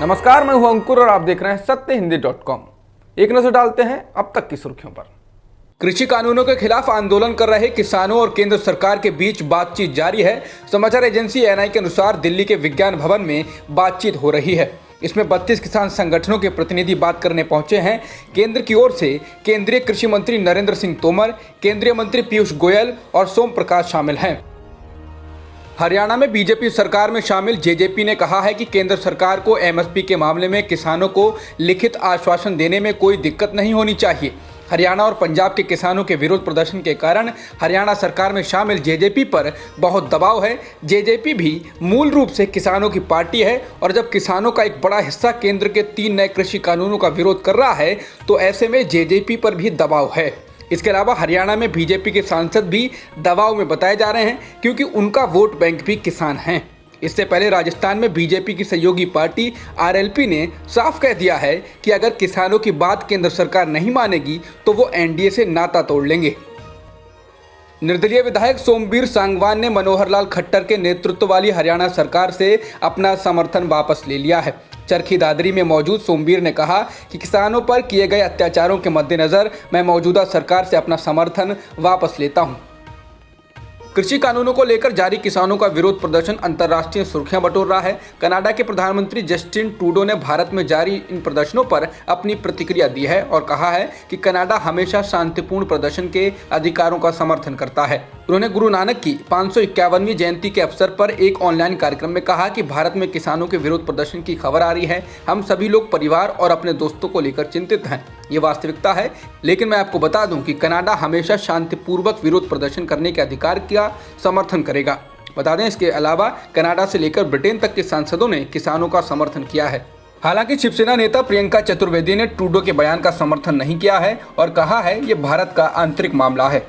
नमस्कार, मैं हूं अंकुर और आप देख रहे हैं सत्यहिंदी.com। एक नजर डालते हैं अब तक की सुर्खियों पर। कृषि कानूनों के खिलाफ आंदोलन कर रहे किसानों और केंद्र सरकार के बीच बातचीत जारी है। समाचार एजेंसी एएनआई के अनुसार दिल्ली के विज्ञान भवन में बातचीत हो रही है। इसमें 32 किसान संगठनों के प्रतिनिधि बात करने पहुंचे हैं। केंद्र की ओर से केंद्रीय कृषि मंत्री नरेंद्र सिंह तोमर, केंद्रीय मंत्री पीयूष गोयल और सोम प्रकाश शामिल हैं। हरियाणा में बीजेपी सरकार में शामिल जेजेपी ने कहा है कि केंद्र सरकार को एमएसपी के मामले में किसानों को लिखित आश्वासन देने में कोई दिक्कत नहीं होनी चाहिए। हरियाणा और पंजाब के किसानों के विरोध प्रदर्शन के कारण हरियाणा सरकार में शामिल जेजेपी पर बहुत दबाव है। जेजेपी भी मूल रूप से किसानों की पार्टी है और जब किसानों का एक बड़ा हिस्सा केंद्र के 3 नए कृषि कानूनों का विरोध कर रहा है तो ऐसे में जेजेपी पर भी दबाव है। इसके अलावा हरियाणा में बीजेपी के सांसद भी दबाव में बताए जा रहे हैं क्योंकि उनका वोट बैंक भी किसान हैं। इससे पहले राजस्थान में बीजेपी की सहयोगी पार्टी आरएलपी ने साफ कह दिया है कि अगर किसानों की बात केंद्र सरकार नहीं मानेगी तो वो एनडीए से नाता तोड़ लेंगे। निर्दलीय विधायक सोमवीर सांगवान ने मनोहर लाल खट्टर के नेतृत्व वाली हरियाणा सरकार से अपना समर्थन वापस ले लिया है। चरखी दादरी में मौजूद सोमवीर ने कहा कि किसानों पर किए गए अत्याचारों के मद्देनजर मैं मौजूदा सरकार से अपना समर्थन वापस लेता हूं। कृषि कानूनों को लेकर जारी किसानों का विरोध प्रदर्शन अंतर्राष्ट्रीय सुर्खियां बटोर रहा है। कनाडा के प्रधानमंत्री जस्टिन ट्रूडो ने भारत में जारी इन प्रदर्शनों पर अपनी प्रतिक्रिया दी है और कहा है कि कनाडा हमेशा शांतिपूर्ण प्रदर्शन के अधिकारों का समर्थन करता है। उन्होंने गुरु नानक की 551वीं जयंती के अवसर पर एक ऑनलाइन कार्यक्रम में कहा कि भारत में किसानों के विरोध प्रदर्शन की खबर आ रही है। हम सभी लोग परिवार और अपने दोस्तों को लेकर चिंतित हैं। ये वास्तविकता है, लेकिन मैं आपको बता दूं कि कनाडा हमेशा शांतिपूर्वक विरोध प्रदर्शन करने के अधिकार का समर्थन करेगा। बता दें, इसके अलावा कनाडा से लेकर ब्रिटेन तक के सांसदों ने किसानों का समर्थन किया है। हालांकि शिवसेना नेता प्रियंका चतुर्वेदी ने ट्रूडो के बयान का समर्थन नहीं किया है और कहा है ये भारत का आंतरिक मामला है।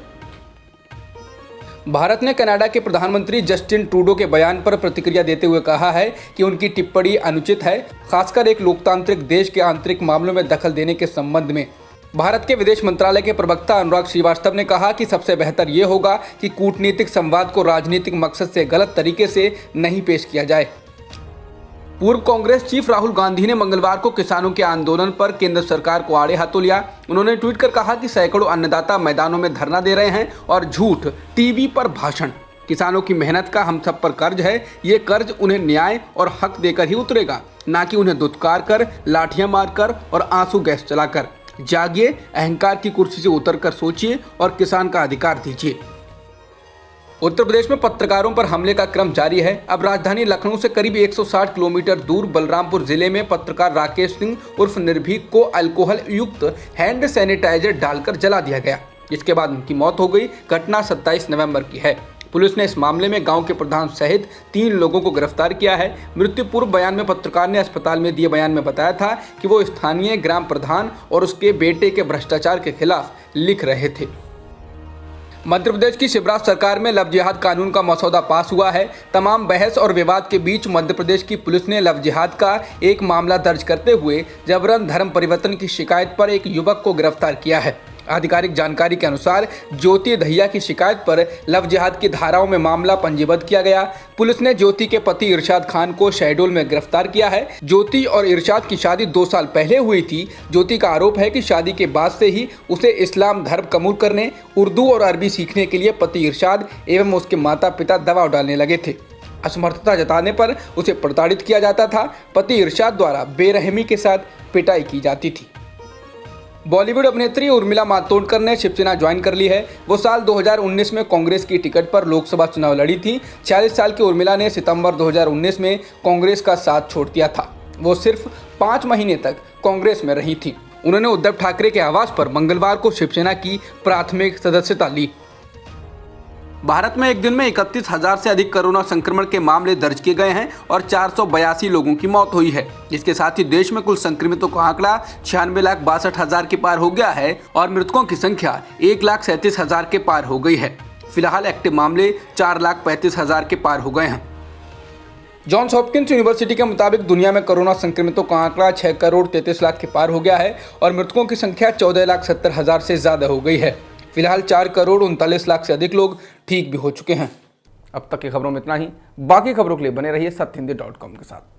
भारत ने कनाडा के प्रधानमंत्री जस्टिन ट्रूडो के बयान पर प्रतिक्रिया देते हुए कहा है कि उनकी टिप्पणी अनुचित है, खासकर एक लोकतांत्रिक देश के आंतरिक मामलों में दखल देने के संबंध में। भारत के विदेश मंत्रालय के प्रवक्ता अनुराग श्रीवास्तव ने कहा कि सबसे बेहतर ये होगा कि कूटनीतिक संवाद को राजनीतिक मकसद से गलत तरीके से नहीं पेश किया जाए। पूर्व कांग्रेस चीफ राहुल गांधी ने मंगलवार को किसानों के आंदोलन पर केंद्र सरकार को आड़े हाथों लिया। उन्होंने ट्वीट कर कहा कि सैकड़ों अन्नदाता मैदानों में धरना दे रहे हैं और झूठ टीवी पर भाषण। किसानों की मेहनत का हम सब पर कर्ज है। ये कर्ज उन्हें न्याय और हक देकर ही उतरेगा, ना कि उन्हें दुत्कार कर, लाठियां मारकर और आंसू गैस चलाकर। जागिए, अहंकार की कुर्सी से उतरकर सोचिए और किसान का अधिकार दीजिए। उत्तर प्रदेश में पत्रकारों पर हमले का क्रम जारी है। अब राजधानी लखनऊ से करीब 160 किलोमीटर दूर बलरामपुर जिले में पत्रकार राकेश सिंह उर्फ निर्भीक को अल्कोहल युक्त हैंड सैनिटाइजर डालकर जला दिया गया, जिसके बाद उनकी मौत हो गई। घटना 27 नवंबर की है। पुलिस ने इस मामले में गांव के प्रधान सहित 3 लोगों को गिरफ्तार किया है। मृत्यु पूर्व बयान में पत्रकार ने अस्पताल में दिए बयान में बताया था कि वो स्थानीय ग्राम प्रधान और उसके बेटे के भ्रष्टाचार के खिलाफ लिख रहे थे। मध्य प्रदेश की शिवराज सरकार में लव जिहाद कानून का मसौदा पास हुआ है। तमाम बहस और विवाद के बीच मध्य प्रदेश की पुलिस ने लव जिहाद का एक मामला दर्ज करते हुए जबरन धर्म परिवर्तन की शिकायत पर एक युवक को गिरफ्तार किया है। आधिकारिक जानकारी के अनुसार ज्योति दहिया की शिकायत पर लव जिहाद की धाराओं में मामला पंजीबद्ध किया गया। पुलिस ने ज्योति के पति इरशाद खान को शहडोल में गिरफ्तार किया है। ज्योति और इरशाद की शादी 2 साल पहले हुई थी। ज्योति का आरोप है कि शादी के बाद से ही उसे इस्लाम धर्म कबूल करने, उर्दू और अरबी सीखने के लिए पति इरशाद एवं उसके माता पिता दबाव डालने लगे थे। असमर्थता जताने पर उसे प्रताड़ित किया जाता था। पति इरशाद द्वारा बेरहमी के साथ पिटाई की जाती थी। बॉलीवुड अभिनेत्री उर्मिला मातोंडकर ने शिवसेना ज्वाइन कर ली है। वो साल 2019 में कांग्रेस की टिकट पर लोकसभा चुनाव लड़ी थी। 46 साल की उर्मिला ने सितंबर 2019 में कांग्रेस का साथ छोड़ दिया था। वो सिर्फ 5 महीने तक कांग्रेस में रही थी। उन्होंने उद्धव ठाकरे के आवास पर मंगलवार को शिवसेना की प्राथमिक सदस्यता ली। भारत में एक दिन में 31,000 से अधिक कोरोना संक्रमण के मामले दर्ज किए गए हैं और 482 लोगों की मौत हुई है। इसके साथ ही देश में कुल संक्रमितों का आंकड़ा 96,62,000 के पार हो गया है और मृतकों की संख्या 1,37,000 के पार हो गई है। फिलहाल एक्टिव मामले 4,35,000 के पार हो गए हैं। जॉन्स हॉपकिंस यूनिवर्सिटी के मुताबिक दुनिया में कोरोना संक्रमितों का आंकड़ा 6 करोड़ 33 लाख के पार हो गया है और मृतकों की संख्या 14,70,000 से ज्यादा हो गई है। फिलहाल 4 करोड़ 39 लाख से अधिक लोग ठीक भी हो चुके हैं। अब तक की खबरों में इतना ही। बाकी खबरों के लिए बने रहिए सत्यहिंदी.com के साथ।